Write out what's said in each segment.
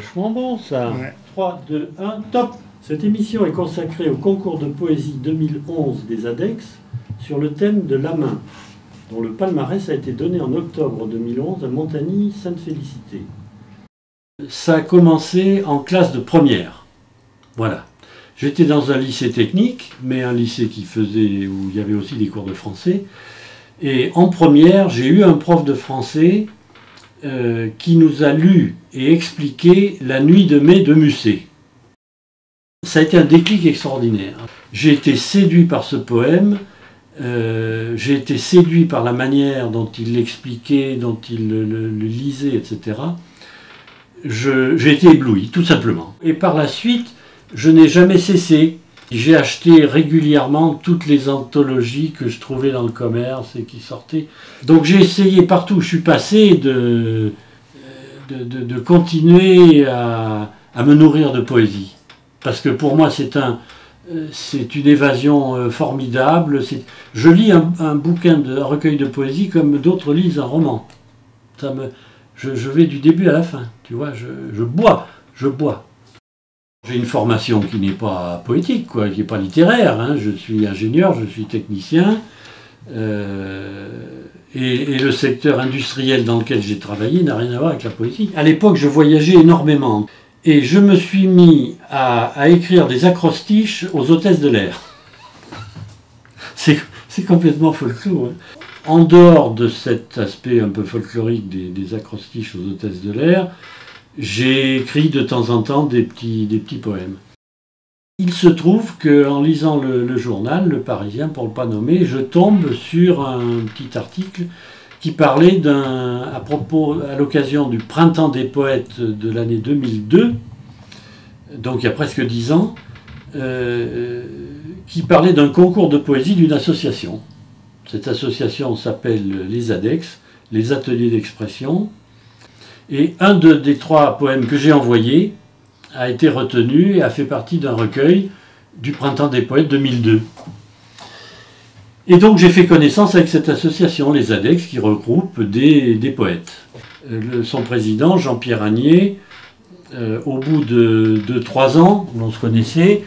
vachement bon ça. Ouais. 3, 2, 1, top. Cette émission est consacrée au concours de poésie 2011 des ADEX sur le thème de la main, dont le palmarès a été donné en octobre 2011 à Montagny-Sainte-Félicité. Ça a commencé en classe de première. Voilà. J'étais dans un lycée technique, mais un lycée où il y avait aussi des cours de français. Et en première, j'ai eu un prof de français qui nous a lu et expliqué La nuit de mai de Musset. Ça a été un déclic extraordinaire. J'ai été séduit par ce poème, j'ai été séduit par la manière dont il l'expliquait, dont il le lisait, etc. J'ai été ébloui, tout simplement. Et par la suite, je n'ai jamais cessé. J'ai acheté régulièrement toutes les anthologies que je trouvais dans le commerce et qui sortaient. Donc j'ai essayé partout où je suis passé de continuer à me nourrir de poésie. Parce que pour moi c'est une évasion formidable. Je lis un recueil de poésie comme d'autres lisent un roman. Je vais du début à la fin, tu vois, je bois. J'ai une formation qui n'est pas poétique, quoi, qui n'est pas littéraire. Hein. Je suis ingénieur, je suis technicien. Et le secteur industriel dans lequel j'ai travaillé n'a rien à voir avec la poésie. À l'époque, je voyageais énormément. Et je me suis mis à écrire des acrostiches aux hôtesses de l'air. C'est complètement folklore. Hein. En dehors de cet aspect un peu folklorique des acrostiches aux hôtesses de l'air, j'ai écrit de temps en temps des petits poèmes. Il se trouve qu'en lisant le journal, Le Parisien, pour ne pas nommer, je tombe sur un petit article qui parlait à l'occasion du Printemps des poètes de l'année 2002, donc il y a presque 10 ans, qui parlait d'un concours de poésie d'une association. Cette association s'appelle les ADEX, les Ateliers d'Expression. Et un des 3 poèmes que j'ai envoyés a été retenu et a fait partie d'un recueil du Printemps des poètes 2002. Et donc j'ai fait connaissance avec cette association, les ADEX, qui regroupe des poètes. Son président, Jean-Pierre Agnier, au bout de 3 ans, où on se connaissait,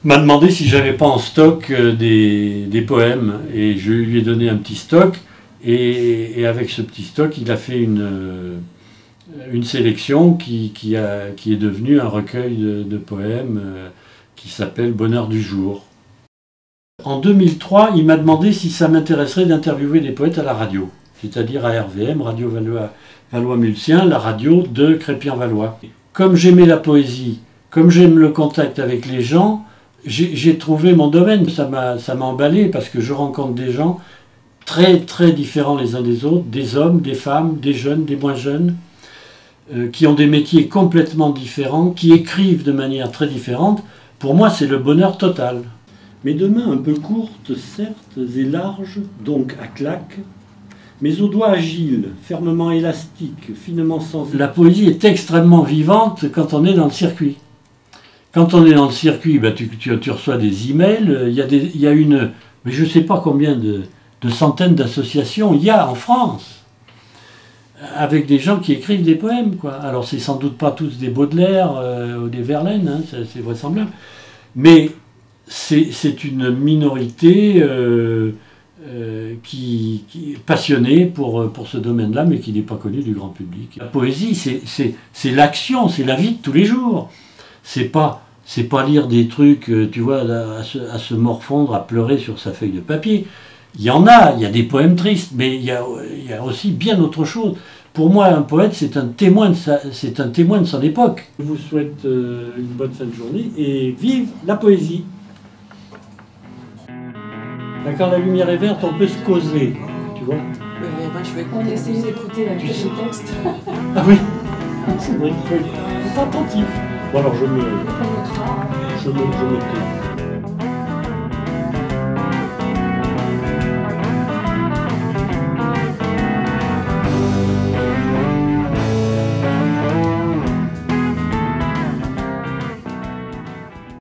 m'a demandé si j'avais pas en stock des poèmes. Et je lui ai donné un petit stock. Et avec ce petit stock, il a fait une sélection qui est devenue un recueil de poèmes qui s'appelle Bonheur du jour. En 2003, il m'a demandé si ça m'intéresserait d'interviewer des poètes à la radio, c'est-à-dire à RVM, Radio Valois-Mulsien, la radio de Crépy-en-Valois. Comme j'aimais la poésie, comme j'aime le contact avec les gens, j'ai trouvé mon domaine. Ça m'a emballé parce que je rencontre des gens très très différents les uns des autres, des hommes, des femmes, des jeunes, des moins jeunes, qui ont des métiers complètement différents, qui écrivent de manière très différente. Pour moi, c'est le bonheur total. Mais de mains un peu courtes, certes, et larges, donc à claques, mais aux doigts agiles, fermement élastiques, finement sensibles. La poésie est extrêmement vivante quand on est dans le circuit. Quand on est dans le circuit, tu reçois des emails, il y a mais je ne sais pas combien de centaines d'associations il y a en France, avec des gens qui écrivent des poèmes, quoi. Alors c'est sans doute pas tous des Baudelaire ou des Verlaine, hein, c'est vraisemblable, mais c'est une minorité qui est passionnée pour ce domaine-là, mais qui n'est pas connue du grand public. La poésie, c'est l'action, c'est la vie de tous les jours. C'est pas lire des trucs, tu vois, à se morfondre, à pleurer sur sa feuille de papier. Il y a des poèmes tristes, mais il y a aussi bien autre chose. Pour moi, un poète, c'est un témoin de son époque. Je vous souhaite une bonne fin de journée et vive la poésie. Quand la lumière est verte, on peut se causer, tu vois. On essaie d'écouter la pièce de texte. Ah oui, c'est vrai, il faut être attentif. Bon alors je me tais.